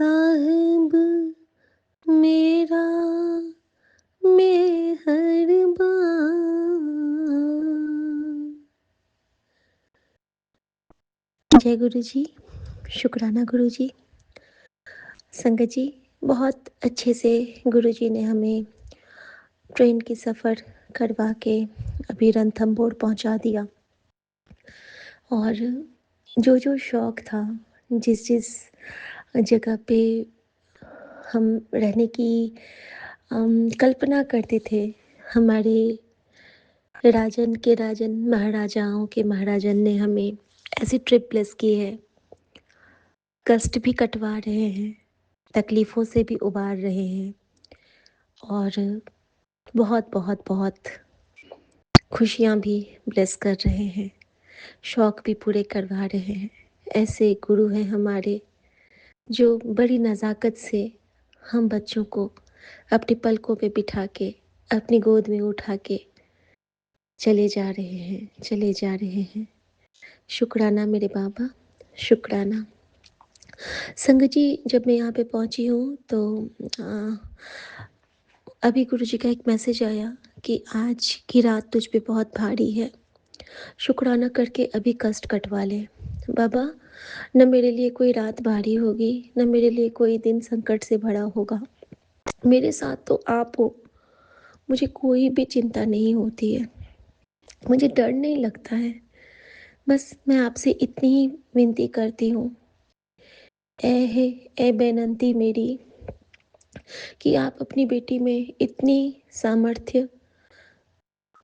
साहिब मेरा मेहरबान। जय गुरु जी। शुक्राना गुरु जी। संगत जी, बहुत अच्छे से गुरु जी ने हमें ट्रेन की सफ़र करवा के अभी रणथंभौर पहुंचा दिया। और जो शौक़ था, जिस जगह पे हम रहने की कल्पना करते थे, हमारे राजन के राजन, महाराजाओं के महाराजन ने हमें ऐसी ट्रिप ब्लेस की है। कष्ट भी कटवा रहे हैं, तकलीफ़ों से भी उबार रहे हैं और बहुत बहुत बहुत खुशियाँ भी ब्लेस कर रहे हैं, शौक़ भी पूरे करवा रहे हैं। ऐसे गुरु हैं हमारे, जो बड़ी नज़ाकत से हम बच्चों को अपनी पलकों पे बिठा के, अपनी गोद में उठा के चले जा रहे हैं। शुक्राना मेरे बाबा, शुक्राना। संगत जी, जब मैं यहाँ पे पहुँची हूँ तो अभी गुरुजी का एक मैसेज आया कि आज की रात तुझ पे बहुत भारी है, शुक्राना करके अभी कष्ट कटवा ले। बाबा, न मेरे लिए कोई रात भारी होगी, न मेरे लिए कोई दिन संकट से भरा होगा। मेरे साथ तो आप हो, मुझे कोई भी चिंता नहीं होती है, मुझे डर नहीं लगता है। बस मैं आपसे इतनी ही विनती करती हूँ, ए बेनंती मेरी, कि आप अपनी बेटी में इतनी सामर्थ्य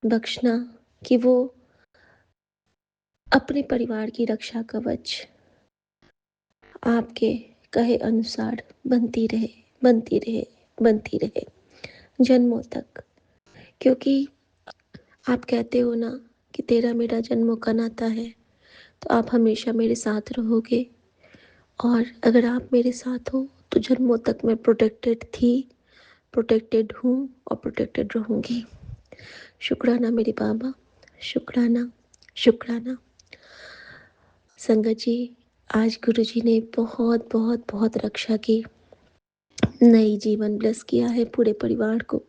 बख्शना कि वो अपने परिवार की रक्षा कवच आपके कहे अनुसार बनती रहे जन्मों तक। क्योंकि आप कहते हो ना कि तेरा मेरा जन्मों का नाता है, तो आप हमेशा मेरे साथ रहोगे। और अगर आप मेरे साथ हो तो जन्मों तक मैं प्रोटेक्टेड थी, प्रोटेक्टेड हूँ और प्रोटेक्टेड रहूँगी। शुक्राना मेरे बाबा, शुक्राना, शुक्राना। संगत जी, आज गुरु जी ने बहुत बहुत बहुत रक्षा की, नई जीवन ब्लेस किया है पूरे परिवार को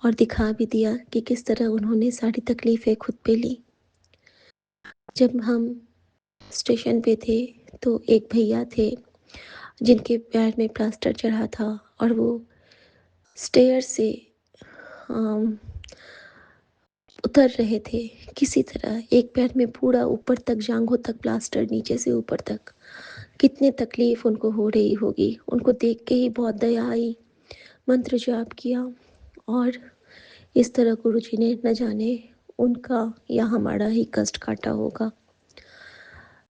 और दिखा भी दिया कि किस तरह उन्होंने सारी तकलीफ़ें खुद पे ली। जब हम स्टेशन पे थे तो एक भैया थे जिनके पैर में प्लास्टर चढ़ा था और वो स्टेयर से उतर रहे थे किसी तरह, एक पैर में पूरा ऊपर तक, जांघों तक प्लास्टर, नीचे से ऊपर तक। कितनी तकलीफ़ उनको हो रही होगी। उनको देख के ही बहुत दया आई, मंत्र जाप किया और इस तरह गुरुजी ने न जाने उनका या हमारा ही कष्ट काटा होगा।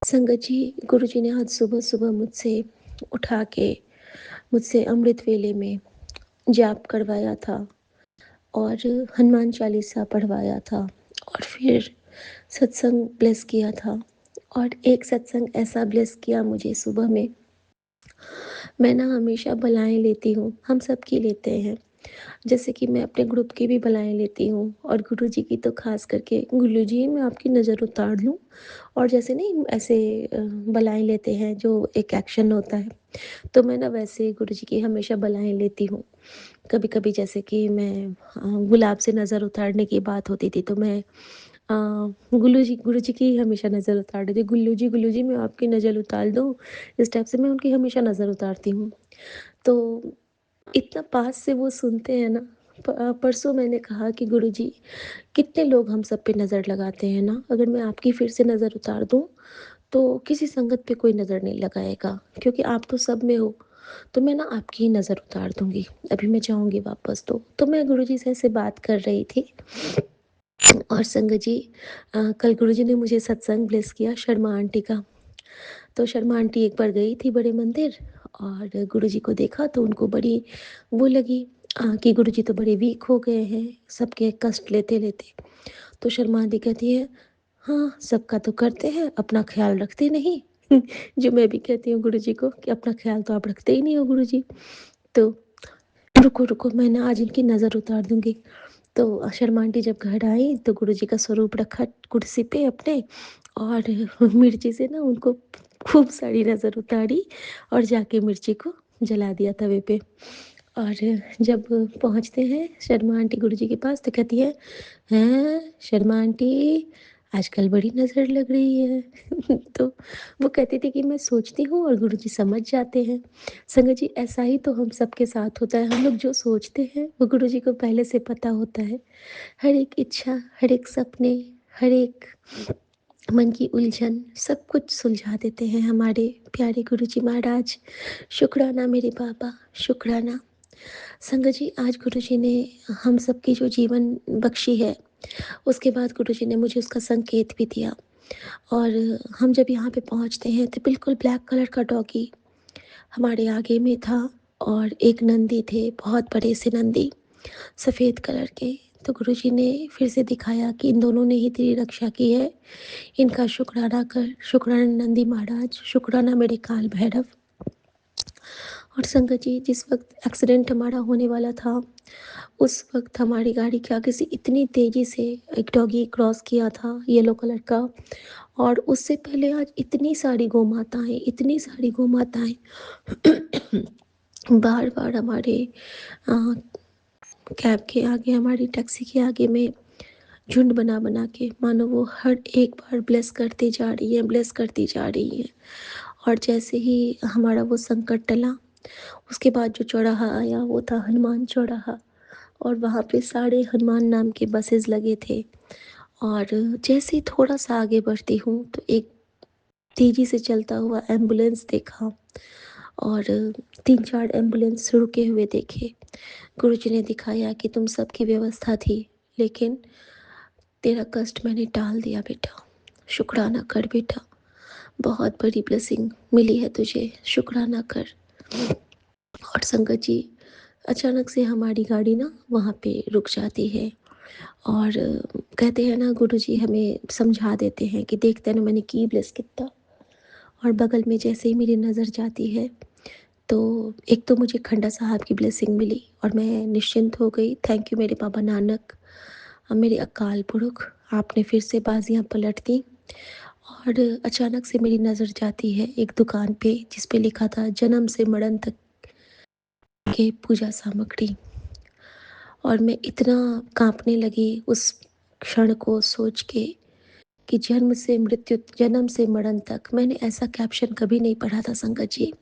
संगत जी, गुरुजी ने आज सुबह-सुबह मुझसे उठा के मुझसे अमृत वेले में जाप करवाया था और हनुमान चालीसा पढ़वाया था और फिर सत्संग ब्लेस किया था। और एक सत्संग ऐसा ब्लेस किया मुझे सुबह में, मैं ना हमेशा बलाएँ लेती हूँ, हम सबकी लेते हैं। जैसे कि मैं अपने ग्रुप की भी बलाएँ लेती हूँ और गुरुजी की तो ख़ास करके, गुरुजी मैं आपकी नज़र उतार लूँ, और जैसे नहीं ऐसे बलाएँ लेते हैं जो एक एक्शन होता है, तो मैं ना वैसे गुरुजी की हमेशा बलाएँ लेती हूँ। कभी-कभी जैसे कि मैं गुलाब से नज़र उतारने की बात होती थी तो मैं गुरुजी की हमेशा नज़र उतार देती, गुल्लू जी मैं आपकी नज़र उतार दूँ, इस टाइप से मैं उनकी हमेशा नज़र उतारती हूँ। तो इतना पास से वो सुनते हैं ना। परसों मैंने कहा कि गुरुजी, कितने लोग हम सब पे नज़र लगाते हैं ना, अगर मैं आपकी फिर से नज़र उतार दूँ तो किसी संगत पे कोई नज़र नहीं लगाएगा, क्योंकि आप तो सब में हो, तो मैं ना आपकी ही नज़र उतार दूँगी, अभी मैं जाऊँगी वापस तो मैं गुरुजी से ऐसे बात कर रही थी। और संगत जी, कल गुरुजी ने मुझे सत्संग ब्लेस किया शर्मा आंटी का। तो शर्मा आंटी एक बार गई थी बड़े मंदिर और गुरुजी को देखा तो उनको बड़ी वो लगी कि गुरुजी तो बड़े वीक हो गए हैं सबके कष्ट लेते-लेते। तो शर्मा आंटी कहती है, हाँ, सबका तो करते हैं, अपना ख़्याल रखते नहीं। जो मैं भी कहती हूँ गुरुजी को कि अपना ख़्याल तो आप रखते ही नहीं हो गुरुजी। तो रुको, मैं ना आज इनकी नज़र उतार दूँगी। तो शर्मा आंटी जब घर आई तो गुरुजी का स्वरूप रखा कुर्सी पे अपने, और मिर्ची से ना उनको खूब सारी नज़र उतारी और जाके मिर्ची को जला दिया तवे पे। और जब पहुँचते हैं शर्मा आंटी गुरुजी के पास तो कहती है, हैं शर्मा आंटी आजकल बड़ी नज़र लग रही है। तो वो कहती थी कि मैं सोचती हूँ और गुरुजी समझ जाते हैं। संगत जी ऐसा ही तो हम सबके साथ होता है, हम लोग जो सोचते हैं वो गुरुजी को पहले से पता होता है। हर एक इच्छा, हर एक सपने, हर एक मन की उलझन सब कुछ सुलझा देते हैं हमारे प्यारे गुरुजी महाराज। शुक्राना मेरे बाबा, शुक्राना। संगत जी आज गुरुजी ने हम सबकी जो जीवन बख्शी है, उसके बाद गुरुजी ने मुझे उसका संकेत भी दिया। और हम जब यहाँ पे पहुँचते हैं तो बिल्कुल ब्लैक कलर का डॉगी हमारे आगे में था और एक नंदी थे, बहुत बड़े से नंदी, सफ़ेद कलर के। तो गुरुजी ने फिर से दिखाया कि इन दोनों ने ही तेरी रक्षा की है, इनका शुक्राना कर, शुक्राना नंदी महाराज, शुक्राना मेरे काल भैरव। और संगत जी जिस वक़्त एक्सीडेंट हमारा होने वाला था, उस वक़्त हमारी गाड़ी के आगे से इतनी तेज़ी से एक डॉगी क्रॉस किया था येलो कलर का। और उससे पहले आज इतनी सारी गौ माताएँ बार-बार हमारे अ, कैब के आगे, हमारी टैक्सी के आगे में झुंड बना-बना के मानो वो हर एक बार ब्लेस करती जा रही हैं, ब्लेस करती जा रही हैं। और जैसे ही हमारा वो संकट टला, उसके बाद जो चौराहा आया वो था हनुमान चौराहा। और वहाँ पे सारे हनुमान नाम के बसेस लगे थे। और जैसे ही थोड़ा-सा आगे बढ़ती हूँ तो एक तेज़ी से चलता हुआ एम्बुलेंस देखा। और 3-4 एम्बुलेंस रुके हुए देखे। गुरुजी ने दिखाया कि तुम सबकी व्यवस्था थी, लेकिन तेरा कष्ट मैंने टाल दिया बेटा, शुक्राना कर बेटा, बहुत बड़ी ब्लेसिंग मिली है तुझे, शुक्राना कर। और संगत जी अचानक से हमारी गाड़ी ना वहाँ पे रुक जाती है। और कहते हैं ना गुरुजी हमें समझा देते हैं कि देखते ना मैंने की ब्लेस कितना। और बगल में जैसे ही मेरी नज़र जाती है तो एक तो मुझे खंडा साहब की ब्लेसिंग मिली और मैं निश्चिंत हो गई। थैंक यू मेरे बाबा नानक, मेरे अकाल पुरख, आपने फिर से बाजियां पलट दी। और अचानक से मेरी नज़र जाती है एक दुकान पे जिस पे लिखा था जन्म से मरण तक के पूजा सामग्री। और मैं इतना कांपने लगी उस क्षण को सोच के कि जन्म से मरण तक मैंने ऐसा कैप्शन कभी नहीं पढ़ा था संगत जी।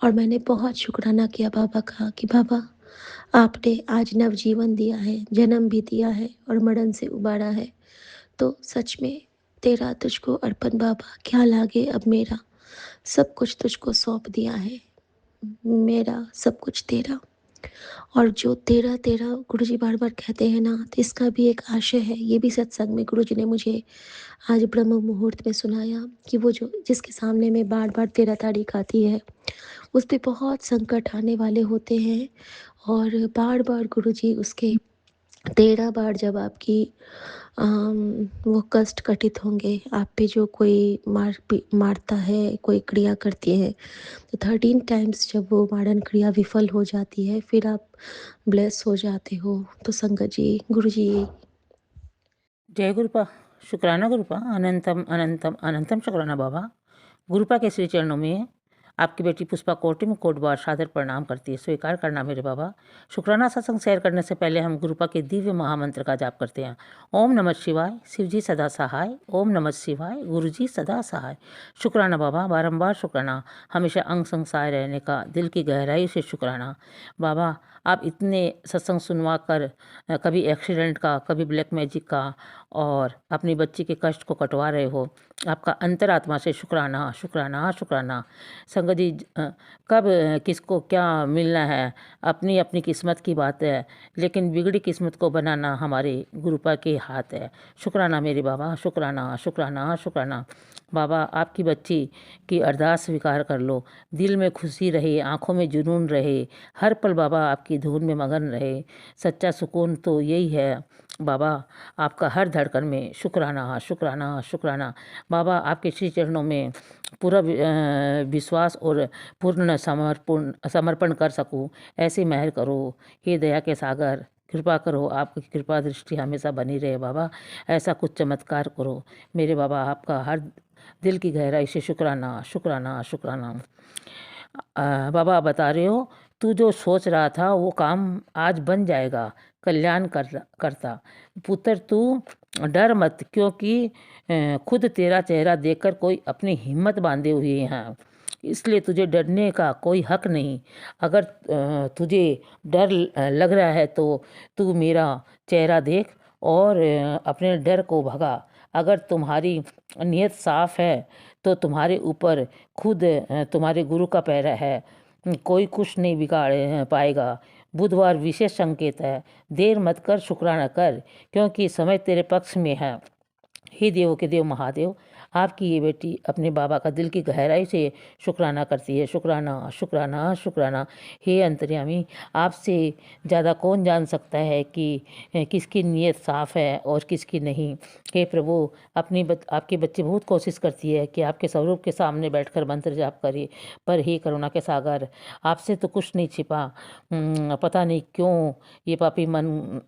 और मैंने बहुत शुक्राना किया बाबा का कि बाबा आपने आज नवजीवन दिया है, जन्म भी दिया है और मरण से उबारा है। तो सच में तेरा तुझको अर्पण बाबा, क्या लागे अब मेरा, सब कुछ तुझको सौंप दिया है, मेरा सब कुछ तेरा। और जो तेरा तेरा गुरुजी बार बार कहते हैं ना, तो इसका भी एक आशय है। ये भी सत्संग में गुरुजी ने मुझे आज ब्रह्म मुहूर्त में सुनाया कि वो जो जिसके सामने में बार बार तेरा तारीख आती है, उस पे बहुत संकट आने वाले होते हैं। और बार बार गुरुजी उसके 13 बार जब आपकी वो कष्ट कटित होंगे, आप पे जो कोई मारता है, कोई क्रिया करती है, तो 13 टाइम्स जब वो मारण क्रिया विफल हो जाती है, फिर आप ब्लेस हो जाते हो। तो संगत जी, गुरु जी। जय गुरुपा, शुक्राना गुरुपा, अनंतम अनंतम अनंतम शुक्राना बाबा। गुरुपा के श्री चरणों में आपकी बेटी पुष्पा कोटि में कोट बार सादर प्रणाम करती है। स्वीकार करना मेरे बाबा। शुक्राना सत्संग शेयर करने से पहले हम गुरुपा के दिव्य महामंत्र का जाप करते हैं। ओम नमः शिवाय, शिवजी सदा सहाय। ओम नमः शिवाय, गुरुजी सदा सहाय। शुक्राना बाबा, बारंबार शुक्राना, हमेशा अंग संग सहाय रहने का, दिल की गहराई से शुक्राना बाबा। आप इतने सत्संग सुनवा कर कभी एक्सीडेंट का, कभी ब्लैक मैजिक का और अपनी बच्ची के कष्ट को कटवा रहे हो। आपका अंतरात्मा से शुक्राना शुक्राना शुक्राना। संगत जी कब किसको क्या मिलना है अपनी अपनी किस्मत की बात है, लेकिन बिगड़ी किस्मत को बनाना हमारे गुरुपा के हाथ है। शुक्राना मेरे बाबा, शुक्राना शुक्राना शुक्राना बाबा। आपकी बच्ची की अरदास स्वीकार कर लो। दिल में खुशी रहे, आंखों में जुनून रहे, हर पल बाबा आपकी धुन में मगन रहे। सच्चा सुकून तो यही है बाबा। आपका हर धड़कन में शुक्राना शुक्राना शुक्राना बाबा। आपके श्री चरणों में पूरा विश्वास और पूर्ण समर्पण कर सकूं, ऐसी मेहर करो हे दया के सागर। कृपा करो, आपकी कृपा दृष्टि हमेशा बनी रहे बाबा। ऐसा कुछ चमत्कार करो मेरे बाबा। आपका हर दिल की गहराई से शुक्राना शुक्राना शुक्राना। बाबा आप बता रहे हो तू जो सोच रहा था वो काम आज बन जाएगा, कल्याण करता। पुत्र तू डर मत, क्योंकि खुद तेरा चेहरा देखकर कोई अपनी हिम्मत बांधे हुए हैं, इसलिए तुझे डरने का कोई हक नहीं। अगर तुझे डर लग रहा है तो तू मेरा चेहरा देख और अपने डर को भगा। अगर तुम्हारी नीयत साफ है तो तुम्हारे ऊपर खुद तुम्हारे गुरु का पैरा है, कोई कुछ नहीं बिगाड़ पाएगा। बुधवार विशेष संकेत है, देर मत कर, शुक्राना कर, क्योंकि समय तेरे पक्ष में है। हे देवों के देव महादेव, आपकी ये बेटी अपने बाबा का दिल की गहराई से शुक्राना करती है। शुक्राना शुक्राना शुक्राना। हे अंतर्यामी, आपसे ज़्यादा कौन जान सकता है कि किसकी नीयत साफ़ है और किसकी नहीं। हे प्रभु, आपकी बच्ची बहुत कोशिश करती है कि आपके स्वरूप के सामने बैठकर मंत्र जाप करे, पर हे करुणा के सागर, आपसे तो कुछ नहीं छिपा। पता नहीं क्यों ये पापी मन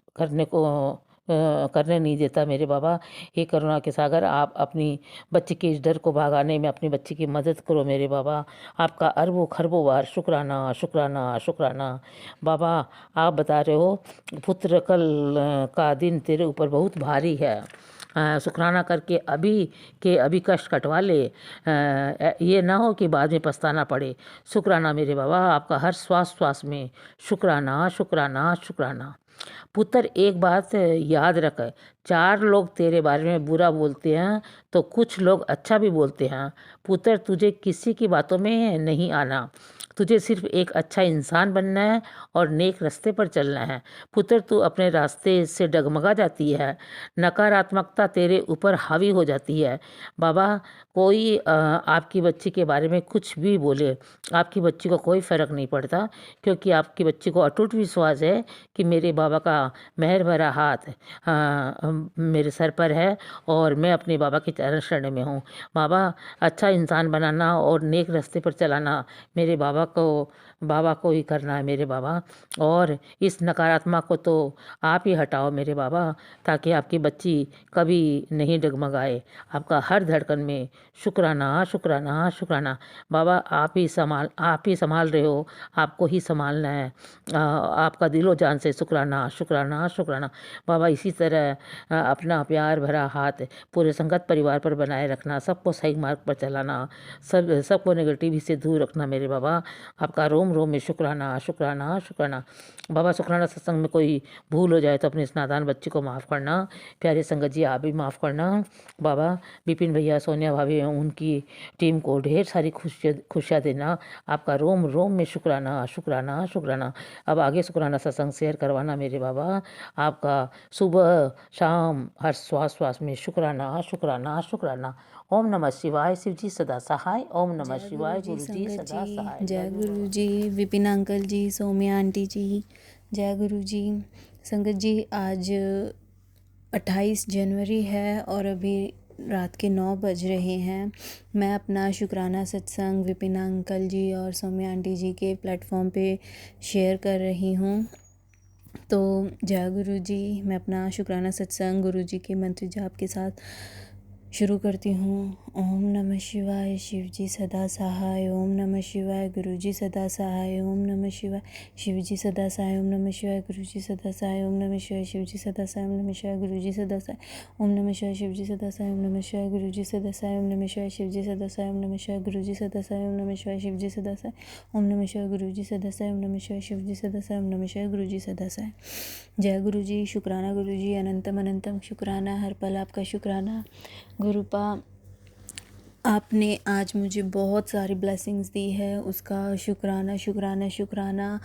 करने नहीं देता मेरे बाबा। हे करुणा के सागर, आप अपनी बच्ची के इस डर को भगाने में अपनी बच्ची की मदद करो मेरे बाबा। आपका अरबों खरबों बार शुक्राना शुक्राना शुक्राना। बाबा आप बता रहे हो पुत्र कल का दिन तेरे ऊपर बहुत भारी है, शुक्राना करके अभी कष्ट कटवा ले, ये ना हो कि बाद में पछताना पड़े। शुक्राना मेरे बाबा, आपका हर श्वास में शुक्राना शुक्राना शुक्राना। पुत्र एक बात याद रख, 4 लोग तेरे बारे में बुरा बोलते हैं तो कुछ लोग अच्छा भी बोलते हैं। पुत्र तुझे किसी की बातों में नहीं आना, तुझे सिर्फ एक अच्छा इंसान बनना है और नेक रास्ते पर चलना है। पुत्र तू अपने रास्ते से डगमगा जाती है, नकारात्मकता तेरे ऊपर हावी हो जाती है। बाबा कोई आपकी बच्ची के बारे में कुछ भी बोले, आपकी बच्ची को कोई फ़र्क नहीं पड़ता, क्योंकि आपकी बच्ची को अटूट विश्वास है कि मेरे बाबा का मेहर भरा हाथ मेरे सर पर है और मैं अपने बाबा के चरण शरण में हूँ। बाबा अच्छा इंसान बनाना और नेक रास्ते पर चलाना मेरे बाबा को ही करना है मेरे बाबा, और इस नकारात्मक को तो आप ही हटाओ मेरे बाबा, ताकि आपकी बच्ची कभी नहीं डगमगाए। आपका हर धड़कन में शुक्राना शुक्राना शुक्राना। बाबा आप ही संभाल रहे हो, आपको ही संभालना है। आपका दिलो जान से शुक्राना शुक्राना शुक्राना। बाबा इसी तरह अपना प्यार भरा हाथ पूरे संगत परिवार पर बनाए रखना, सबको सही मार्ग पर चलाना, सबको नेगेटिव से दूर रखना मेरे बाबा। आपका रोम रोम में शुक्राना शुक्राना शुक्राना। बाबा शुक्राना सत्संग में कोई भूल हो जाए तो अपने इस नादान बच्ची को माफ़ करना। प्यारे संगत जी आप भी माफ़ करना। बाबा विपिन भैया, सोनिया भाभी, उनकी टीम को ढेर सारी खुशियाँ देना। आपका रोम रोम में शुक्राना शुक्राना शुक्राना। अब आगे शुक्राना सत्संग शेयर करवाना मेरे बाबा। आपका सुबह शाम हर श्वास में शुक्राना शुक्राना शुक्राना। ओम नमः शिवाय, शिव जी सदा सहाय। ओम नमः शिवाय, गुरु जी सदा सहाय। जय गुरु जी, विपिन अंकल जी, सौम्या आंटी जी, जय गुरु जी। संगत जी आज 28 जनवरी है और अभी रात के 9 बज रहे हैं। मैं अपना शुक्राना सत्संग विपिन अंकल जी और सौम्या आंटी जी के प्लेटफॉर्म पे शेयर कर रही हूँ। तो जय गुरु जी, मैं अपना शुक्राना सत्संग गुरु जी के मंत्र जाप के साथ शुरू करती हूँ। ओम नमः शिवाय, शिव जी सदा सहाय। ओम नमः शिवाय, गुरु जी सदा सहाय। ओम नमः शिवाय, शिव जी सदा सहाय। ओम नमः शिवाय, गुरु जी सदा सहाय। ओम नमः शिवाय, शिव जी सदा सहाय। ओम नमः शिवाय, गुरु जी सदा सहाय। ओम नमः शिवाय, शिव जी सदा सहाय। ओम नमः शिवाय, गुरु जी सदा सहाय। ओम नमः शिवाय, शिव जी सदा सहाय। ओम नमः शिवाय, गुरु जी सदा सहाय। ओम नमः शिवाय, शिव जी सदा सहाय। ओम नमः शिवाय, गुरु जी सदा सहाय। ओम नमः शिवाय, शिव जी सदा सहाय। ओम नमः शिवाय, गुरु जी सदा सहाय। जय गुरु जी, शुक्राना गुरु जी, अनंतम अनंतम शुक्राना, हर पल आपका शुक्राना। गुरुपा आपने आज मुझे बहुत सारी ब्लेसिंग्स दी है, उसका शुक्राना शुक्राना शुक्राना।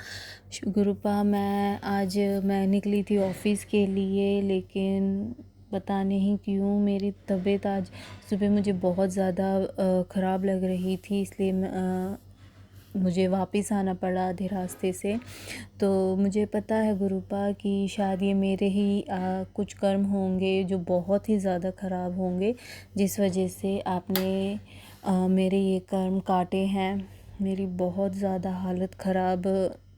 गुरुपा मैं निकली थी ऑफ़िस के लिए, लेकिन पता नहीं क्यों मेरी तबीयत आज सुबह मुझे बहुत ज़्यादा ख़राब लग रही थी, इसलिए मुझे वापस आना पड़ा आधे रास्ते से। तो मुझे पता है गुरुपा कि शायद ये मेरे ही कुछ कर्म होंगे जो बहुत ही ज़्यादा ख़राब होंगे, जिस वजह से आपने मेरे ये कर्म काटे हैं। मेरी बहुत ज़्यादा हालत ख़राब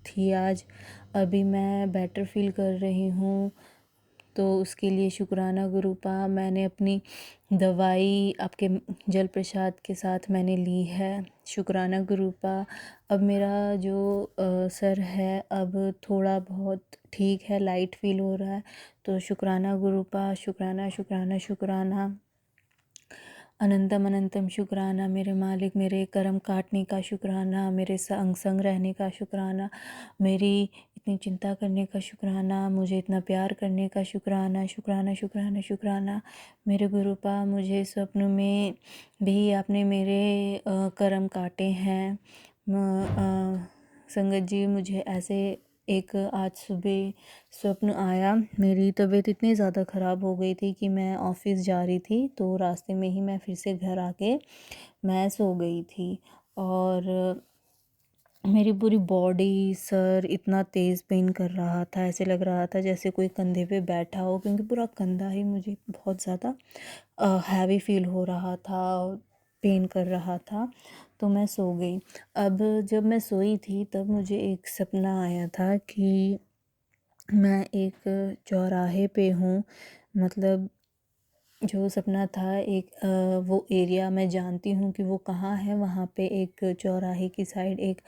थी आज, अभी मैं बेटर फील कर रही हूँ। तो उसके लिए शुक्राना गुरुपा। मैंने अपनी दवाई आपके जल प्रसाद के साथ मैंने ली है, शुक्राना गुरुपा। अब मेरा जो सर है अब थोड़ा बहुत ठीक है, लाइट फील हो रहा है, तो शुक्राना गुरुपा, शुक्राना शुक्राना शुक्राना, अनंतम अनंतम शुक्राना मेरे मालिक। मेरे कर्म काटने का शुक्राना, मेरे संग संग रहने का शुक्राना, मेरी इतनी चिंता करने का शुक्राना, मुझे इतना प्यार करने का शुक्राना, शुक्राना शुक्राना शुक्राना मेरे गुरुपा। मुझे स्वप्न में भी आपने मेरे कर्म काटे हैं। संगत जी, मुझे ऐसे एक आज सुबह स्वप्न आया। मेरी तबीयत इतनी ज़्यादा ख़राब हो गई थी कि मैं ऑफ़िस जा रही थी, तो रास्ते में ही मैं फिर से घर आके मैं सो गई थी और मेरी पूरी बॉडी, सर इतना तेज़ पेन कर रहा था, ऐसे लग रहा था जैसे कोई कंधे पे बैठा हो, क्योंकि पूरा कंधा ही मुझे बहुत ज़्यादा हैवी फील हो रहा था, पेन कर रहा था। तो मैं सो गई। अब जब मैं सोई थी तब मुझे एक सपना आया था कि मैं एक चौराहे पे हूँ। मतलब जो सपना था एक वो एरिया मैं जानती हूँ कि वो कहाँ है। वहाँ पे एक चौराहे की साइड एक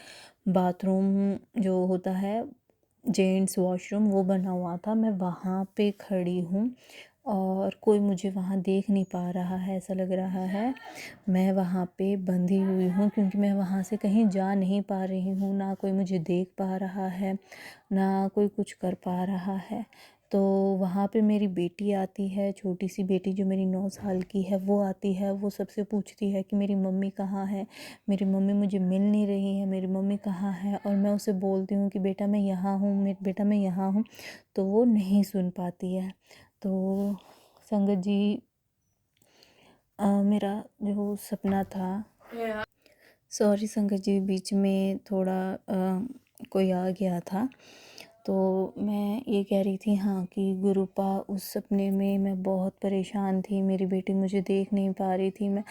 बाथरूम जो होता है, जेंट्स वॉशरूम, वो बना हुआ था। मैं वहाँ पे खड़ी हूँ और कोई मुझे वहाँ देख नहीं पा रहा है। ऐसा लग रहा है मैं वहाँ पे बंधी हुई हूँ, क्योंकि मैं वहाँ से कहीं जा नहीं पा रही हूँ। ना कोई मुझे देख पा रहा है, ना कोई कुछ कर पा रहा है। तो वहाँ पे मेरी बेटी आती है, छोटी सी बेटी जो मेरी 9 साल की है, वो आती है। वो सबसे पूछती है कि मेरी मम्मी कहाँ है, मेरी मम्मी मुझे मिल नहीं रही है, मेरी मम्मी कहाँ है। और मैं उसे बोलती हूँ कि बेटा मैं यहाँ हूँ, मेरे बेटा मैं यहाँ हूँ, तो वो नहीं सुन पाती है। तो संगत जी, मेरा जो सपना था, सॉरी संगत जी, बीच में थोड़ा कोई आ गया था। तो मैं ये कह रही थी, हाँ, कि गुरुपा उस सपने में मैं बहुत परेशान थी। मेरी बेटी मुझे देख नहीं पा रही थी। मैं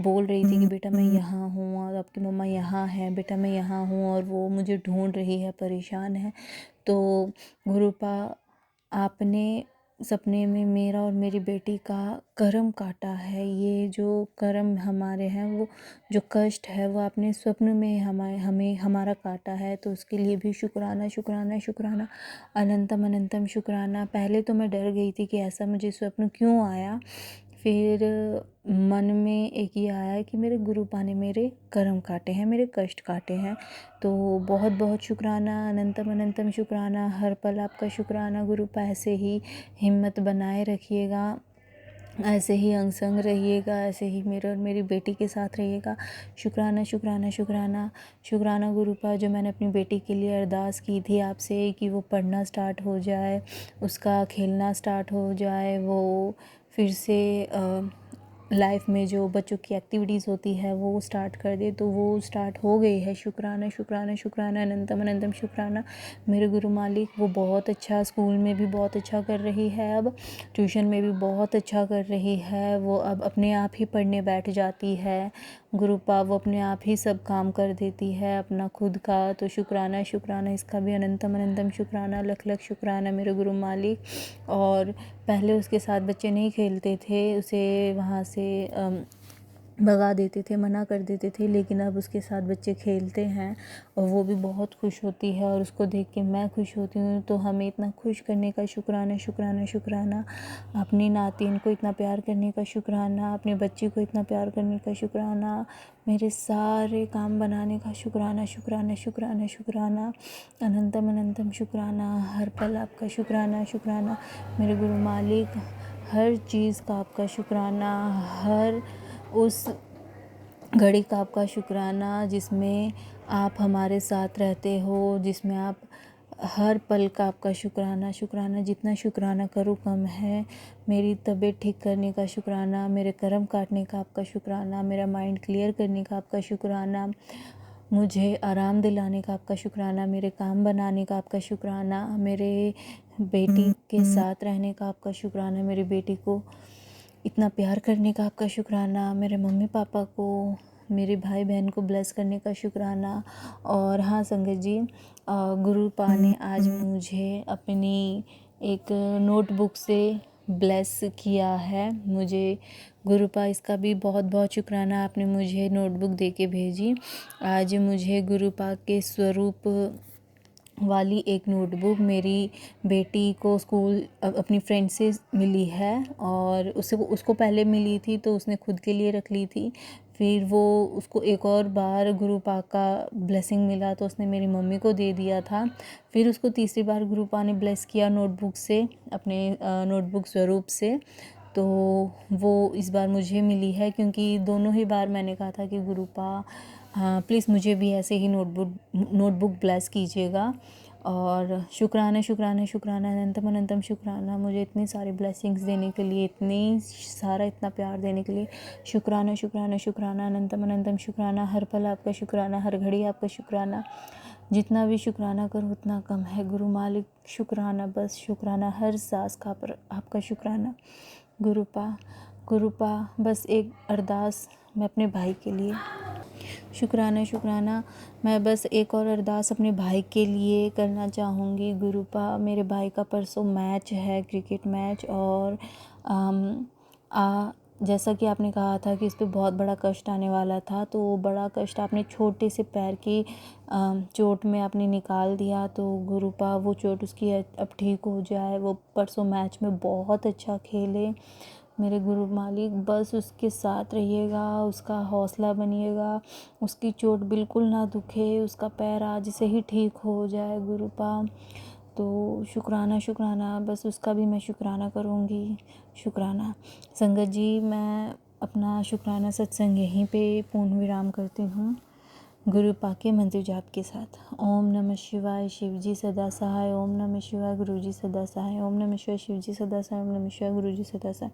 बोल रही थी कि बेटा मैं यहाँ हूँ और आपकी मम्मा यहाँ है, बेटा मैं यहाँ हूँ, और वो मुझे ढूंढ रही है, परेशान है। तो गुरुपा, आपने सपने में मेरा और मेरी बेटी का कर्म काटा है। ये जो कर्म हमारे हैं, वो जो कष्ट है, वो आपने स्वप्न में हमें हमारा काटा है। तो उसके लिए भी शुक्राना शुक्राना शुक्राना, अनंतम अनंतम शुक्राना। पहले तो मैं डर गई थी कि ऐसा मुझे स्वप्न क्यों आया। फिर मन में एक ये आया कि मेरे गुरुपा ने मेरे कर्म काटे हैं, मेरे कष्ट काटे हैं। तो बहुत बहुत शुक्राना, अनंतम अनंतम शुक्राना, हर पल आपका शुक्राना गुरुपा। ऐसे ही हिम्मत बनाए रखिएगा, ऐसे ही अंग संग रहिएगा, ऐसे ही मेरे और मेरी बेटी के साथ रहिएगा। शुक्राना शुक्राना शुक्राना शुक्राना गुरुपा। जो मैंने अपनी बेटी के लिए अरदास की थी आपसे कि वो पढ़ना स्टार्ट हो जाए, उसका खेलना स्टार्ट हो जाए, वो फिर से लाइफ में जो बच्चों की एक्टिविटीज़ होती है वो स्टार्ट कर दे, तो वो स्टार्ट हो गई है। शुक्राना शुक्राना शुक्राना, अनंतम अनंतम शुक्राना मेरे गुरु मालिक। वो बहुत अच्छा, स्कूल में भी बहुत अच्छा कर रही है, अब ट्यूशन में भी बहुत अच्छा कर रही है। वो अब अपने आप ही पढ़ने बैठ जाती है गुरुपा, वो अपने आप ही सब काम कर देती है अपना खुद का। तो शुक्राना शुक्राना, इसका भी अनंतम अनंतम शुक्राना, लख लख शुक्राना मेरे गुरु मालिक। और पहले उसके साथ बच्चे नहीं खेलते थे, उसे वहाँ से भगा देते थे, मना कर देते थे, लेकिन अब उसके साथ बच्चे खेलते हैं और वो भी बहुत खुश होती है, और उसको देख के मैं खुश होती हूँ। तो हमें इतना खुश करने का शुक्राना शुक्राना शुक्राना, अपनी नातिन को इतना प्यार करने का शुक्राना, अपने बच्चे को इतना प्यार करने का शुक्राना, मेरे सारे काम बनाने का शुक्राना शुक्राना शुक्राना शुक्राना, अनंतम अनंतम शुक्राना, हर पल आपका शुक्राना शुक्राना मेरे गुरु मालिक। हर चीज़ का आपका शुक्राना, हर उस घड़ी का आपका शुक्राना जिसमें आप हमारे साथ रहते हो, जिसमें आप हर पल का आपका शुक्राना शुक्राना। जितना शुक्राना करूँ कम है। मेरी तबीयत ठीक करने का शुक्राना, मेरे कर्म काटने का आपका शुक्राना, मेरा माइंड क्लियर करने का आपका शुक्राना, मुझे आराम दिलाने का आपका शुक्राना, मेरे काम बनाने का आपका शुक्राना, मेरे बेटी के साथ रहने का आपका शुक्राना, मेरी बेटी को इतना प्यार करने का आपका शुक्राना, मेरे मम्मी पापा को, मेरे भाई बहन को ब्लेस करने का शुक्राना। और हाँ संगत जी, गुरुपा ने आज मुझे अपनी एक नोटबुक से ब्लेस किया है मुझे। गुरुपा इसका भी बहुत बहुत शुक्राना, आपने मुझे नोटबुक दे के भेजी। आज मुझे गुरुपा के स्वरूप वाली एक नोटबुक मेरी बेटी को स्कूल अपनी फ्रेंड से मिली है, और उसको पहले मिली थी तो उसने खुद के लिए रख ली थी। फिर वो उसको एक और बार गुरुपा का ब्लेसिंग मिला तो उसने मेरी मम्मी को दे दिया था। फिर उसको तीसरी बार गुरुपा ने ब्लेस किया नोटबुक से, अपने नोटबुक स्वरूप से। तो वो इस बार मुझे मिली है, क्योंकि दोनों ही बार मैंने कहा था कि गुरुपा हाँ प्लीज़ मुझे भी ऐसे ही नोटबुक ब्लेस कीजिएगा। और शुक्राना शुक्राना शुक्राना अनंतम अनंतम शुक्राना, मुझे इतनी सारी ब्लेसिंग्स देने के लिए, इतना प्यार देने के लिए। शुक्राना शुक्राना शुक्राना अनंतम अनंतम शुक्राना, हर पल आपका शुक्राना, हर घड़ी आपका शुक्राना। जितना भी शुक्राना करूँ उतना कम है गुरु मालिक। शुक्राना, बस शुक्राना, हर सांस का पर आपका शुक्राना। गुरुपा बस एक अरदास मैं अपने भाई के लिए। शुक्राना शुक्राना, मैं बस एक और अरदास अपने भाई के लिए करना चाहूँगी। गुरुपा, मेरे भाई का परसों मैच है, क्रिकेट मैच, और जैसा कि आपने कहा था कि इस पे बहुत बड़ा कष्ट आने वाला था, तो वो बड़ा कष्ट आपने छोटे से पैर की चोट में आपने निकाल दिया। तो गुरुपा वो चोट उसकी अब ठीक हो जाए, वो परसों मैच में बहुत अच्छा खेले। मेरे गुरु मालिक बस उसके साथ रहिएगा, उसका हौसला बनिएगा, उसकी चोट बिल्कुल ना दुखे, उसका पैर आज से ही ठीक हो जाए गुरुपा। तो शुक्राना शुक्राना, बस उसका भी मैं शुक्राना करूँगी। शुक्राना संगत जी, मैं अपना शुक्राना सत्संग यहीं पे पूर्ण विराम करती हूँ, गुरुपा के मंत्र जाप के साथ। ओम नमः शिवाय, शिव जी सदा सहाय। ओम नमः शिवाय, गुरु जी सदा सहाय। ओम नमः शिवाय, शिव जी सदा सहाय। ओम नमः शिवाय, गुरु जी सदा सहाय।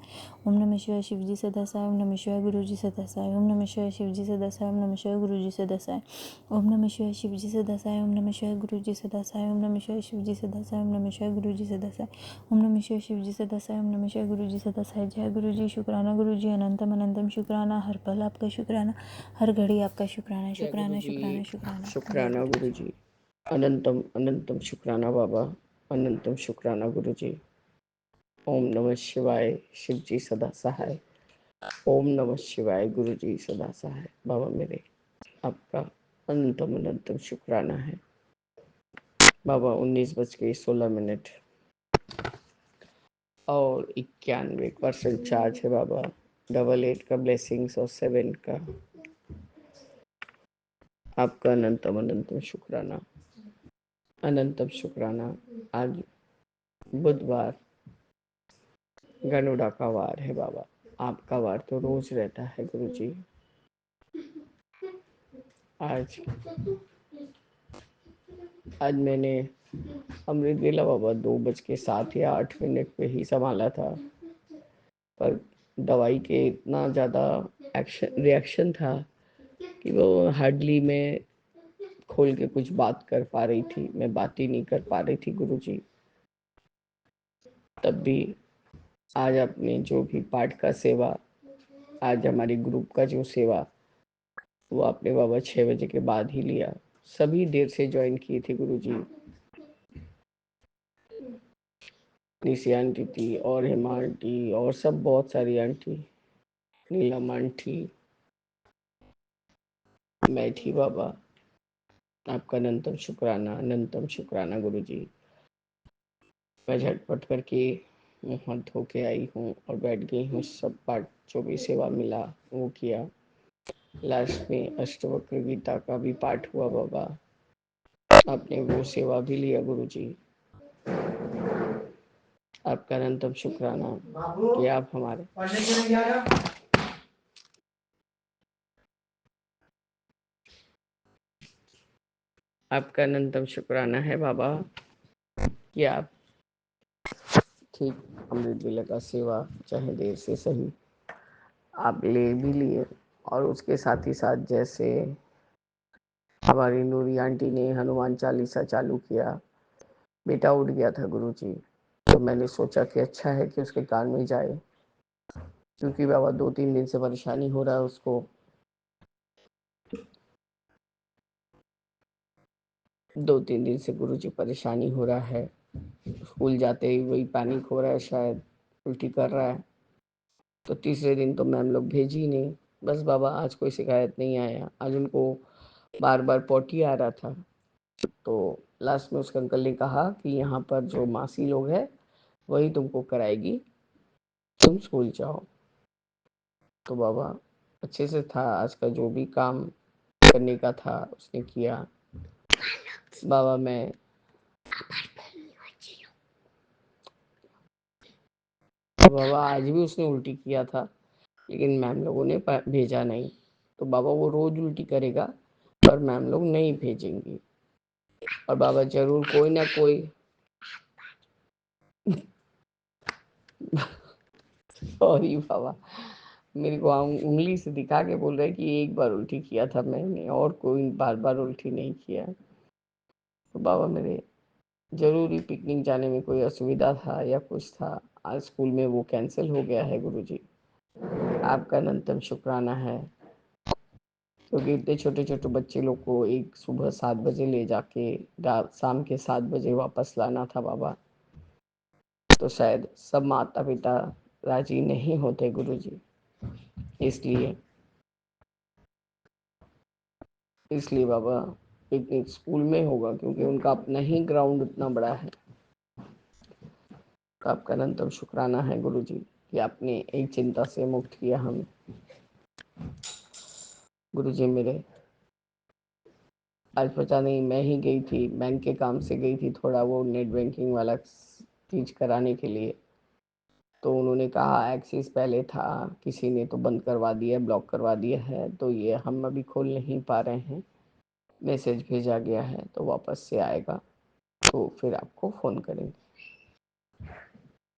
ओम नमः शिवाय, शिव जी सदा सहाय। ओम नमः शिवाय, गुरु जी सदा सहाय। ओम नमः शिवाय, शिव जी सदा सहाय। ओम नमः शिवाय, गुरु जी सदा सहाय। ओम नमः शिवाय, शिव जी सदा सहाय। ओम नमः शिवाय, गुरु जी सदा सहाय। ओम नमः शिवाय, शिव जी सदा सहाय। ओम नमः शिवाय, गुरु जी सदा सहाय। ओम नमः शिवाय, शिव जी सदा सहाय। ओम नमः शिवाय, गुरु जी सदा सहाय। जय गुरु जी, शुक्राना गुरु जी, अनंतम अनंतम शुक्राना, हर पल आपका शुक्राना, हर घड़ी आपका शुक्राना। जय गुरु शुक्राना जी, शुक्राना शुक्राना। जय शुक्राना गुरु गुरु जी, अनंतम अनंतम शुक्राना बाबा, अनंतम शुक्राना गुरु जी। ओम नमः शिवाय, शिव जी सदा सहाय। ओम नमः शिवाय, गुरु जी सदा सहाय। बाबा मेरे, आपका अनंतम अनंतम शुक्राना है बाबा। 19:16 और 91% चार्ज है बाबा। 88 का ब्लेसिंग्स और 7 का आपका अनंतम अनंतम शुक्राना, अनंतम शुक्राना। आज बुधवार गनुड़ा का वार है बाबा। आपका वार तो रोज रहता है गुरु जी। आज आज मैंने अमृत वेला बाबा 2:07 या 8 पे ही संभाला था, पर दवाई के इतना ज़्यादा रिएक्शन था कि वो हार्डली मैं खोल के कुछ बात कर पा रही थी, मैं बात ही नहीं कर पा रही थी गुरु जी। तब भी आज अपने जो भी पाठ का सेवा, आज हमारे ग्रुप का जो सेवा, वो आपने बाबा 6 बजे के बाद ही लिया। सभी देर से ज्वाइन किए थे गुरु जी। निशी आंटी थी और हेमा आंटी और सब बहुत सारी आंटी, नीलम आंटी, मैं थी बाबा। आपका अनंतम शुक्राना, अनंतम शुक्राना गुरु जी। मैं झटपट करके मुँह हाथ धो के आई हूँ और बैठ गई हूँ। सब पाठ जो भी सेवा मिला वो किया। लास्ट में अष्टवक्र गीता का भी पाठ हुआ बाबा, आपने वो सेवा भी लिया गुरु जी। आपका अनंतम शुक्राना कि आप हमारे आपका अनंतम शुक्राना है बाबा कि आप ठीक अमृत वेला का सेवा चाहे देर से सही आप ले भी लिए। और उसके साथ ही साथ जैसे हमारी नूरी आंटी ने हनुमान चालीसा चालू किया, बेटा उठ गया था गुरु जी, तो मैंने सोचा कि अच्छा है कि उसके कान में जाए, क्योंकि बाबा 2-3 दिन से परेशानी हो रहा है उसको। 2-3 दिन से गुरु जी परेशानी हो रहा है, स्कूल जाते ही वही पैनिक हो रहा है, शायद उल्टी कर रहा है। तो तीसरे दिन तो मैम लोग भेजी ही नहीं। बस बाबा आज कोई शिकायत नहीं आया। आज उनको बार बार पॉटी आ रहा था। तो लास्ट में उसके अंकल ने कहा कि यहाँ पर जो मासी लोग है वही तुमको कराएगी, तुम स्कूल जाओ। तो बाबा अच्छे से था, आज का जो भी काम करने का था उसने किया। बाबा मैं बाबा आज भी उसने उल्टी किया था, लेकिन मैम लोगों ने भेजा नहीं। तो बाबा वो रोज उल्टी करेगा पर मैम लोग नहीं भेजेंगी। और बाबा जरूर कोई ना कोई सॉरी बाबा, मेरे को उंगली से दिखा के बोल रहे कि एक बार उल्टी किया था मैंने, और कोई बार बार उल्टी नहीं किया। तो बाबा मेरे जरूरी पिकनिक जाने में कोई असुविधा था या कुछ था, आज स्कूल में वो कैंसिल हो गया है गुरुजी। आपका अनंतम शुक्राना है, क्योंकि इतने छोटे छोटे बच्चे लोग को एक सुबह 7 बजे ले जाके रात शाम के 7 बजे वापस लाना था बाबा। तो शायद सब माता पिता राजी नहीं होते गुरुजी। इसलिए इसलिए बाबा पिकनिक स्कूल में होगा, क्योंकि उनका अपना ही ग्राउंड इतना बड़ा है। तो आपका अनंतम शुक्राना है गुरुजी कि आपने एक चिंता से मुक्त किया हमें। गुरुजी मेरे आज पता नहीं, मैं ही गई थी बैंक के काम से गई थी, थोड़ा वो नेट बैंकिंग वाला चीज कराने के लिए। तो उन्होंने कहा एक्सिस पहले था, किसी ने तो बंद करवा दिया, ब्लॉक करवा दिया है, तो ये हम अभी खोल नहीं पा रहे हैं। मैसेज भेजा गया है, तो वापस से आएगा तो फिर आपको फ़ोन करेंगे।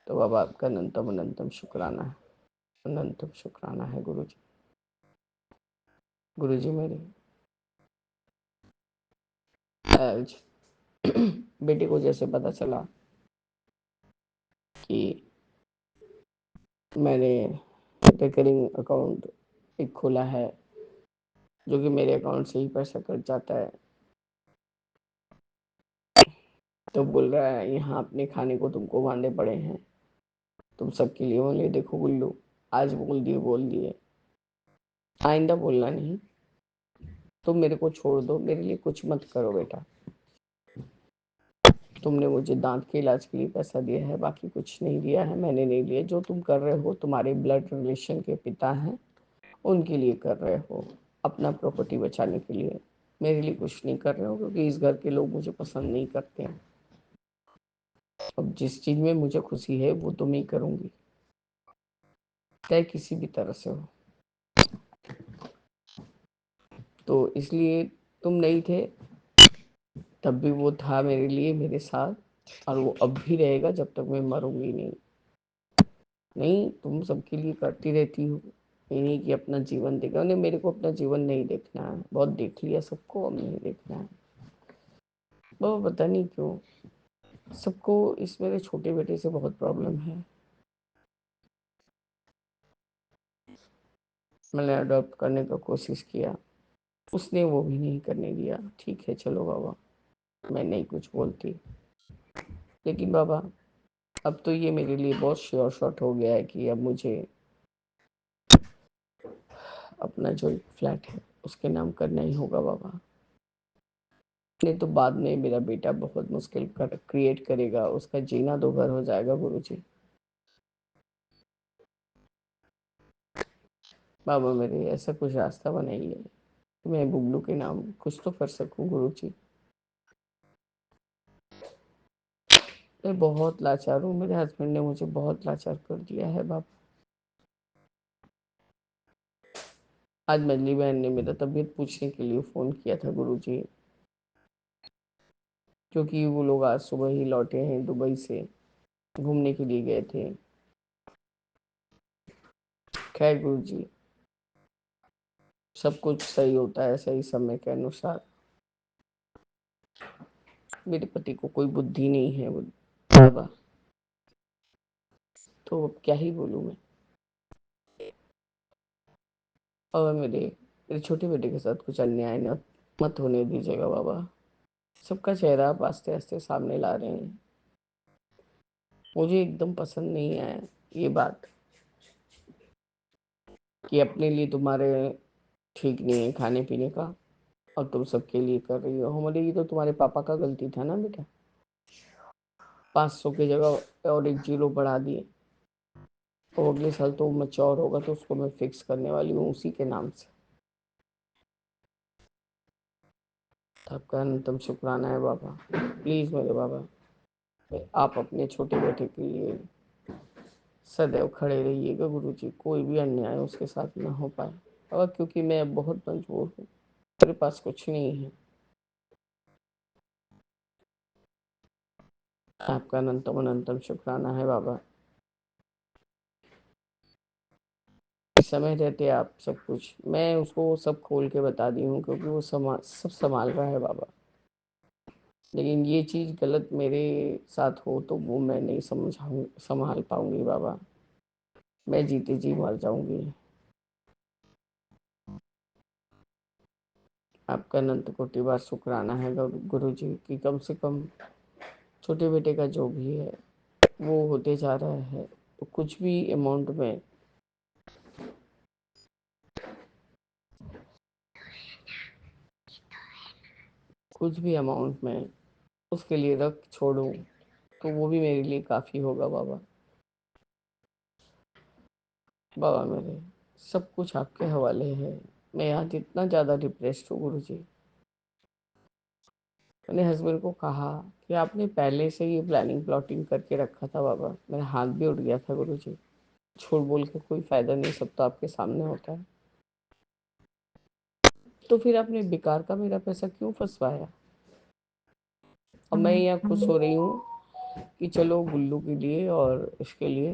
तो बाबा आपका अनंतम अनंतम शुक्राना है, अनंतम शुक्राना है गुरुजी। गुरुजी मेरे आज बेटे को जैसे पता चला कि मैंने रिकरिंग अकाउंट एक खोला है, जो कि मेरे अकाउंट से ही पैसा कट जाता है, तो बोल रहा है यहाँ अपने खाने को तुमको बांधे पड़े हैं, तुम सबके लिए। बोले देखो गुल्लू, आज बोल दिए, आइंदा बोलना नहीं। तुम मेरे को छोड़ दो, मेरे लिए कुछ मत करो बेटा। तुमने मुझे दांत के इलाज के लिए पैसा दिया है, बाकी कुछ नहीं दिया है, मैंने नहीं लिया। जो तुम कर रहे हो तुम्हारे ब्लड रिलेशन के पिता हैं, उनके लिए कर रहे हो, अपना प्रॉपर्टी बचाने के लिए। मेरे लिए कुछ नहीं कर रहे हो, क्योंकि इस घर के लोग मुझे पसंद नहीं करते हैं। अब जिस चीज में मुझे खुशी है वो तो मैं करूंगी, चाहे किसी भी तरह से हो। तो इसलिए तुम नहीं थे तब भी वो था मेरे लिए, मेरे साथ, और वो अब भी रहेगा जब तक मैं मरूंगी नहीं। नहीं, तुम सबके लिए करती रहती हो, ये नहीं कि अपना जीवन देखा। उन्हें मेरे को अपना जीवन नहीं देखना है, बहुत देख लिया सबको, अब नहीं देखना है। वो पता नहीं क्यों सबको इस मेरे छोटे बेटे से बहुत प्रॉब्लम है। मैंने अडॉप्ट करने का कोशिश किया, उसने वो भी नहीं करने दिया। ठीक है चलो बाबा, मैं नहीं कुछ बोलती, लेकिन बाबा अब तो ये मेरे लिए बहुत श्योर शॉट हो गया है कि अब मुझे अपना जो फ्लैट है उसके नाम करना ही होगा बाबा। नहीं तो बाद में मेरा बेटा बहुत मुश्किल क्रिएट करेगा, उसका जीना दो घर हो जाएगा गुरुजी। बाबा मेरे ऐसा कुछ रास्ता बनाइए कि मैं बुबलू के नाम कुछ तो कर सकूं गुरुजी। मैं बहुत लाचार हूँ, मेरे हस्बैंड ने मुझे बहुत लाचार कर दिया है बाबा। आज मंजली बहन ने मेरा तबीयत पूछने के लिए फ़ोन किया था गुरुजी, क्योंकि वो लोग आज सुबह ही लौटे हैं दुबई से, घूमने के लिए गए थे। खैर गुरुजी, सब कुछ सही होता है सही समय के अनुसार। मेरे पति को कोई बुद्धि नहीं है बाबा, तो अब क्या ही बोलूँ मैं। और मेरे छोटे बेटे के साथ कुछ अन्याय न मत होने दीजिएगा बाबा। सबका चेहरा आप आस्ते आस्ते सामने ला रहे हैं, मुझे एकदम पसंद नहीं आया ये बात कि अपने लिए तुम्हारे ठीक नहीं है खाने पीने का और तुम सबके लिए कर रही हो। हमारे लिए तो तुम्हारे पापा का गलती था ना बेटा, 500 की जगह और एक जीरो बढ़ा दिए। तो अगले साल तो मैच्योर होगा तो उसको मैं फिक्स करने वाली हूँ उसी के नाम से। आपका अनंतम शुक्राना है बाबा। प्लीज़ मेरे बाबा, आप अपने छोटे बेटे के लिए सदैव खड़े रहिएगा गुरु जी, कोई भी अन्याय उसके साथ ना हो पाए। और क्योंकि मैं अब बहुत मजबूर हूँ, मेरे पास कुछ नहीं है। आपका अनंतम अनंतम शुक्राना है बाबा। इस समय रहते आप सब कुछ, मैं उसको सब खोल के बता दी हूँ क्योंकि वो सब संभाल रहा है बाबा। लेकिन ये चीज़ गलत मेरे साथ हो तो वो मैं नहीं संभाल पाऊंगी बाबा, मैं जीते जी मर जाऊंगी। आपका अनंत कोटि बार शुक्राना है गुरु जी कि कम से कम छोटे बेटे का जो भी है वो होते जा रहा है। तो कुछ भी अमाउंट में उसके लिए रख छोड़ूं तो वो भी मेरे लिए काफ़ी होगा बाबा। बाबा मेरे सब कुछ आपके हवाले है। मैं आज इतना ज़्यादा डिप्रेस्ड हूँ गुरु जी। मैंने हस्बैंड को कहा कि आपने पहले से ये प्लानिंग प्लॉटिंग करके रखा था बाबा, मेरा हाथ भी उठ गया था गुरु जी। झूठ बोल के कोई फ़ायदा नहीं, सब तो आपके सामने होता है। तो फिर आपने बेकार का मेरा पैसा क्यों फंसवाया? और मैं यहाँ खुश हो रही हूँ कि चलो गुल्लू के लिए और इसके लिए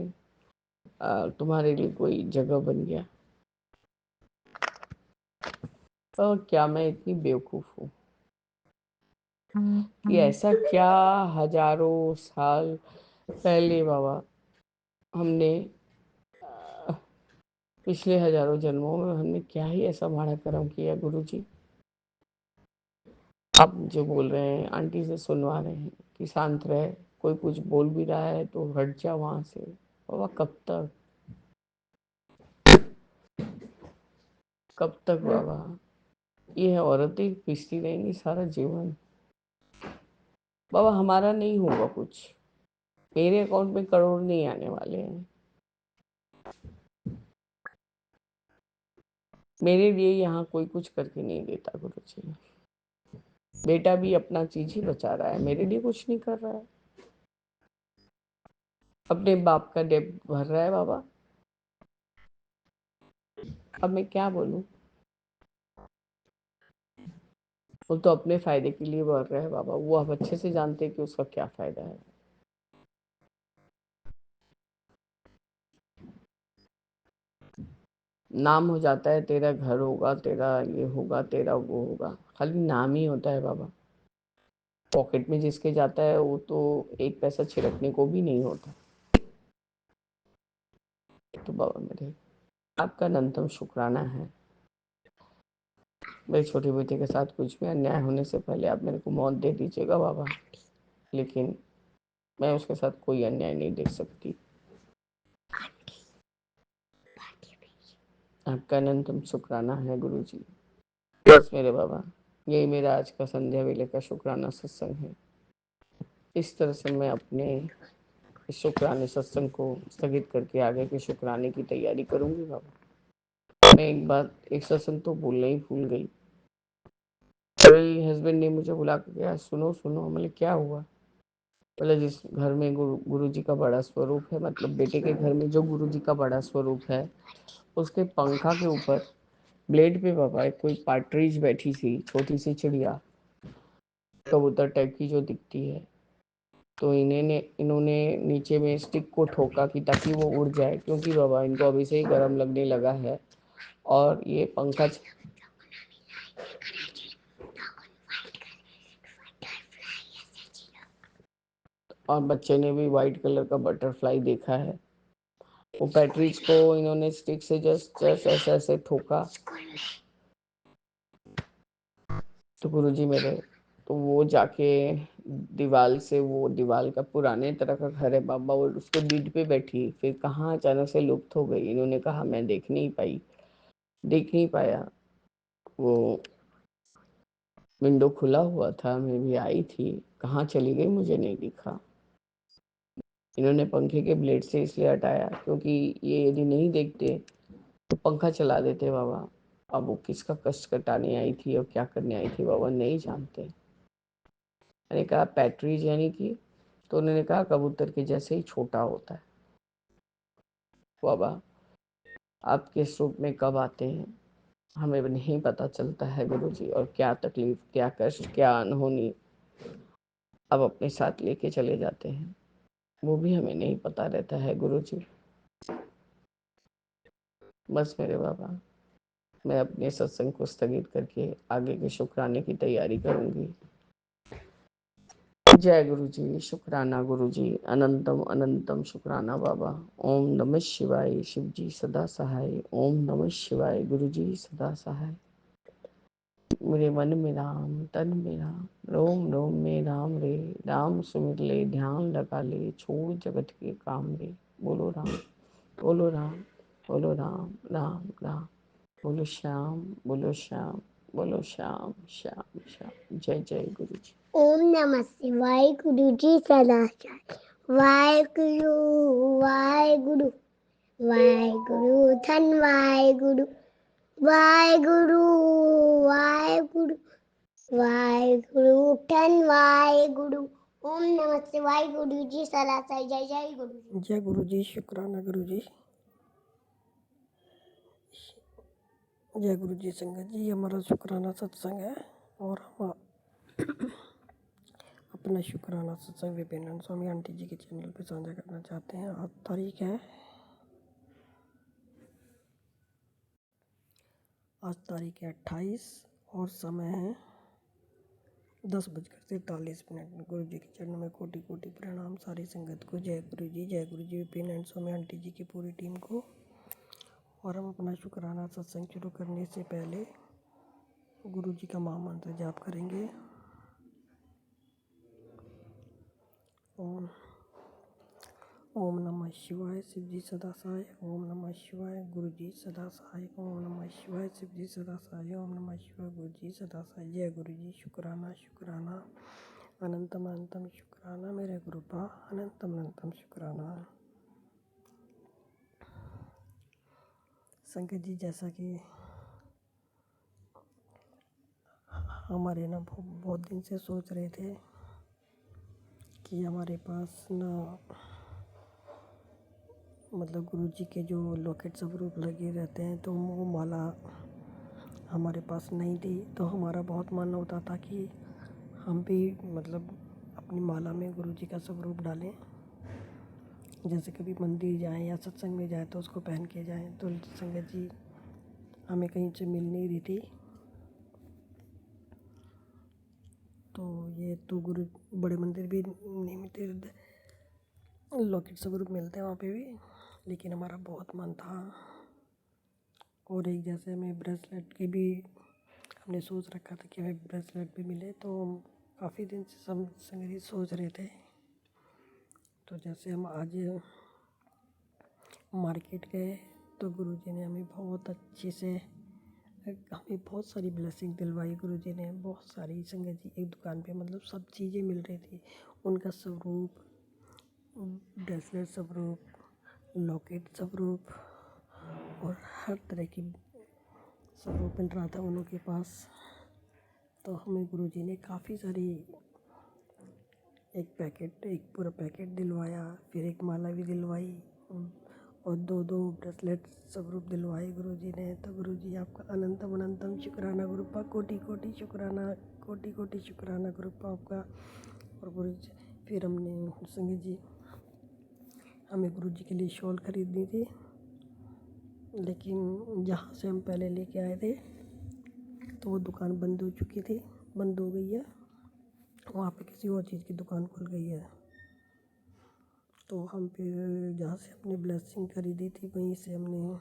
तुम्हारे लिए कोई जगह बन गया। और क्या मैं इतनी बेवकूफ़ हूँ कि ऐसा क्या हजारों साल पहले बाबा हमने पिछले हजारों जन्मों में हमने क्या ही ऐसा माड़ा कर्म किया गुरु जी। आप जो बोल रहे हैं आंटी से सुनवा रहे हैं कि शांत रहे, कोई कुछ बोल भी रहा है तो हट जा वहां से। बाबा कब तक बाबा ये औरतें पिसती रहेंगी सारा जीवन? बाबा हमारा नहीं होगा कुछ, मेरे अकाउंट में करोड़ नहीं आने वाले हैं। मेरे लिए यहाँ कोई कुछ करके नहीं देता गुरु जी। बेटा भी अपना चीज ही बचा रहा है, मेरे लिए कुछ नहीं कर रहा है। अपने बाप का डेब्ट भर रहा है बाबा। अब मैं क्या बोलूं? वो तो अपने फायदे के लिए भर रहा है बाबा, वो आप अच्छे से जानते हैं कि उसका क्या फायदा है। नाम हो जाता है, तेरा घर होगा, तेरा ये होगा, तेरा वो होगा, खाली नाम ही होता है बाबा। पॉकेट में जिसके जाता है वो तो एक पैसा छिड़कने को भी नहीं होता। तो बाबा मेरे आपका अनंतम शुक्राना है। मेरे छोटे बेटे के साथ कुछ भी अन्याय होने से पहले आप मेरे को मौत दे दीजिएगा बाबा, लेकिन मैं उसके साथ कोई अन्याय नहीं देख सकती। आपका अनंतम शुक्राना है गुरु जी। बस मेरे बाबा, यही मेरा आज का संध्या वेले का शुक्राना सत्संग है। इस तरह से मैं अपने इस शुक्राने सत्संग को स्थगित करके आगे के शुक्राने की तैयारी करूंगी बाबा। मैं एक सत्संग तो बोलना ही भूल गई। मेरे हस्बैंड ने मुझे बुला के कहा सुनो सुनो, मैंने क्या हुआ? बोले जिस घर में गुरु जी का बड़ा स्वरूप है, मतलब बेटे के घर में जो गुरु जी का बड़ा स्वरूप है, उसके पंखा के ऊपर ब्लेड पे बाबा कोई पार्ट्रीज बैठी थी, छोटी सी चिड़िया, कबूतर टाइप की जो दिखती है। तो इन्होंने नीचे में स्टिक को ठोका कि ताकि वो उड़ जाए, क्योंकि बाबा इनको अभी से ही गर्म लगने लगा है। और ये पंखा और बच्चे ने भी वाइट कलर का बटरफ्लाई देखा है। वो पैट्रीज को इन्होंने स्टिक से जस्ट जस्ट ऐसे ऐसे ठोका। तो गुरुजी मेरे, तो वो जाके दीवार से, वो दीवार का पुराने तरह का घर है बाबा, और उसके बीट पे बैठी, फिर कहाँ अचानक से लुप्त हो गई। इन्होंने कहा मैं देख नहीं पाया। वो विंडो खुला हुआ था, मैं भी आई थी, कहाँ चली गई मुझे नहीं दिखा। इन्होंने पंखे के ब्लेड से इसलिए हटाया क्योंकि ये यदि नहीं देखते तो पंखा चला देते बाबा। अब वो किसका कष्ट कटाने आई थी और क्या करने आई थी बाबा नहीं जानते। मैंने कहा पैट्रीज यानी कि, तो उन्होंने कहा कबूतर के जैसे ही छोटा होता है। बाबा आपके स्वरूप में कब आते हैं हमें नहीं पता चलता है गुरुजी, और क्या तकलीफ, क्या कष्ट, क्या अनहोनी अब अपने साथ लेके चले जाते हैं, वो भी हमें नहीं पता रहता है गुरुजी। बस मेरे बाबा, मैं अपने सत्संग को स्थगित करके आगे के शुक्राने की तैयारी करूंगी। जय गुरु जी, शुक्राना गुरु जी, अनंतम अनंतम शुक्राना बाबा। ओम नमः शिवाय, शिव जी सदा सहाय। ओम नमः शिवाय, गुरु जी सदा सहाय। मेरे मन में राम, तन में राम, रोम रोम में राम रे। राम सुमिर ले, ध्यान लगा ले, छोड़ जगत के काम रे। बोलो राम, बोलो राम, बोलो राम, राम राम। बोलो श्याम, बोलो श्याम, बोलो श्याम श्याम श्याम। जय जय गुरु जी। ओम नमः शिवाय, गुरु जी सदाचार। वाहेगुरु वाहेगुरु वाहेगुरु धन वाहेगुरु वाहेगुरु वाहेगुरु वाहेगुरु धन वाहेगुरु। ओम नमः शिवाय, गुरु जी सदाचार। जय जय गुरु जी। जय गुरु जी, शुक्राना गुरु जी। जय गुरु जी संगत जी, हमारा शुक्राना सत्संग है और हम अपना शुक्राना सत्संग विपिन स्वामी आंटी जी के चैनल पे साझा करना चाहते हैं। आज तारीख है 28 और समय है 10:43। गुरु जी के चरणों में कोटि कोटि प्रणाम सारी संगत को। जय गुरु जी विपिन एंड स्वामी आंटी जी की पूरी टीम को। और हम अपना शुक्राना सत्संग शुरू करने से पहले गुरु जी का महामंत्र जाप करेंगे। ओम ओम नमः शिवाय, शिव जी सदा सहाय। ओम नमः शिवाय, गुरु जी सदा सहाय। ओम नमः शिवाय, शिव जी सदा सहाय। ओम नमः शिवाय, गुरु जी सदा सहाय। जय गुरु जी, शुक्राना शुक्राना अनंतम अनंतम शुक्राना मेरे गुरुपा, अनंतम अनंतम शुक्राना। संगत जी, जैसा कि हमारे ना बहुत दिन से सोच रहे थे कि हमारे पास ना मतलब गुरु जी के जो लॉकेट स्वरूप लगे रहते हैं तो वो माला हमारे पास नहीं थी। तो हमारा बहुत मन होता था कि हम भी मतलब अपनी माला में गुरु जी का स्वरूप डालें, जैसे कभी मंदिर जाएं या सत्संग में जाएं तो उसको पहन के जाएं। तो संगत जी हमें कहीं से मिल नहीं रही थी, तो ये तो गुरु बड़े मंदिर भी नहीं मिलते, लॉकेट स्वरूप मिलते हैं वहाँ पे भी, लेकिन हमारा बहुत मन था। और एक जैसे हमें ब्रेसलेट की भी हमने सोच रखा था कि हमें ब्रेसलेट भी मिले, तो हम काफ़ी दिन से सब संगत सोच रहे थे। तो जैसे हम आज मार्केट गए तो गुरु जी ने हमें बहुत अच्छे से हमें बहुत सारी ब्लेसिंग दिलवाई। गुरु जी ने बहुत सारी संगत जी एक दुकान पे मतलब सब चीज़ें मिल रही थी, उनका स्वरूप, ब्रेसलेट स्वरूप, लॉकेट स्वरूप और हर तरह की स्वरूप मिल रहा था उनके पास। तो हमें गुरु जी ने काफ़ी सारी एक पूरा पैकेट दिलवाया, फिर एक माला भी दिलवाई और दो ब्रेसलेट स्वरूप दिलवाए गुरु जी ने। तो गुरु जी आपका अनंतम अनंतम शुक्राना गुरुपा, कोटि कोटि शुक्राना, कोटि कोटि शुक्राना गुरुपा आपका। और गुरु जी फिर हमने संगत जी हमें गुरु जी के लिए शॉल खरीदनी थी, लेकिन जहाँ से हम पहले लेके आए थे तो वो दुकान बंद हो चुकी थी, बंद हो गई है, वहाँ पे किसी और चीज़ की दुकान खुल गई है। तो हम फिर जहाँ से हमने ब्लेसिंग खरीदी थी वहीं से हमने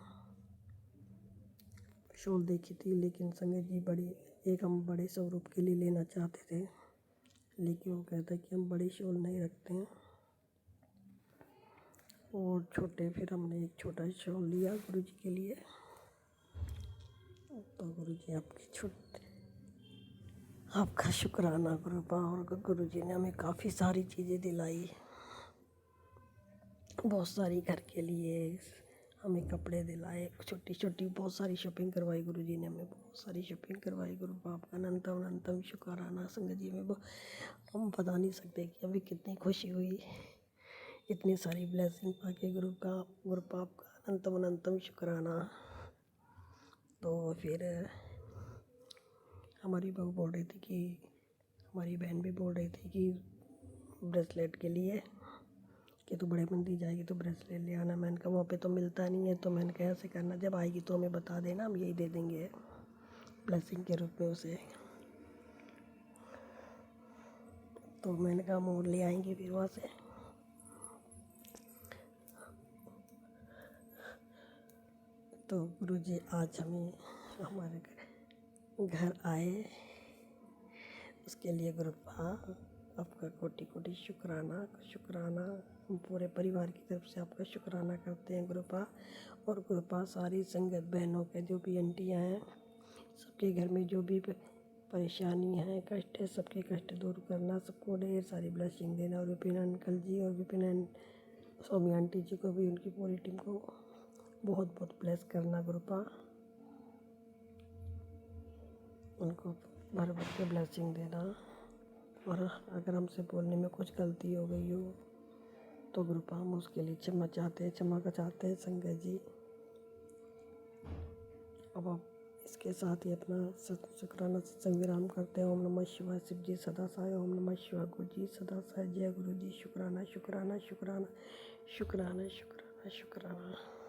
शॉल देखी थी, लेकिन संगत जी हम बड़े स्वरूप के लिए लेना चाहते थे, लेकिन वो कहता है कि हम बड़ी शॉल नहीं रखते हैं, और छोटे, फिर हमने एक छोटा शॉल लिया गुरुजी के लिए। तो गुरुजी आपका शुक्राना गुरुपा, और गुरुजी ने हमें काफ़ी सारी चीज़ें दिलाई, बहुत सारी घर के लिए हमें कपड़े दिलाए, छोटी छोटी बहुत सारी शॉपिंग करवाई गुरुजी ने, हमें बहुत सारी शॉपिंग करवाई गुरुपा। आपका अनंतम अनंतम शुक्राना संगत जी में, हम बता नहीं सकते कि अभी कितनी खुशी हुई इतनी सारी ब्लेसिंग पाके गुरुपा आपका अनंतम अनंतम शुक्राना। तो फिर हमारी बहू बोल रही थी कि, हमारी बहन भी बोल रही थी कि ब्रेसलेट के लिए कि तू बड़े मंदिर जाएगी तो ब्रेसलेट ले आना। मैंने कहा वहाँ पे तो मिलता नहीं है, तो मैंने कहा ऐसे करना, जब आएगी तो हमें बता देना, हम यही दे देंगे ब्लेसिंग के रूप में उसे। तो मैंने कहा हम और ले आएंगे फिर वहाँ से। तो गुरुजी आज हमें हमारे घर आए, उसके लिए गुरुपा आपका कोटि कोटि शुक्राना शुक्राना। हम पूरे परिवार की तरफ से आपका शुक्राना करते हैं गुरुपा। और गुरुपा सारी संगत बहनों के जो भी आंटियाँ हैं, सबके घर में जो भी परेशानी है, कष्ट है, सबके कष्ट दूर करना, सबको ढेर सारी ब्लेसिंग देना। और विपिन अंकल जी और विपिन सोमी आंटी जी को भी, उनकी पूरी टीम को बहुत बहुत ब्लेस करना गुरुपा, उनको भर भर के ब्लेसिंग देना। और अगर हमसे बोलने में कुछ गलती हो गई हो तो गुरुपा हम उसके लिए क्षमा चाहते हैं संगत जी। अब आप इसके साथ ही अपना शुक्राना सत्संग विराम करते हैं। ओम नमः शिवाय। शिव जी सदा सहाय। ओम नमः शिवाय। गुरु जी सदा सहाय। जय गुरु जी। शुक्राना शुक्राना शुक्राना शुक्राना शुक्राना शुक्राना।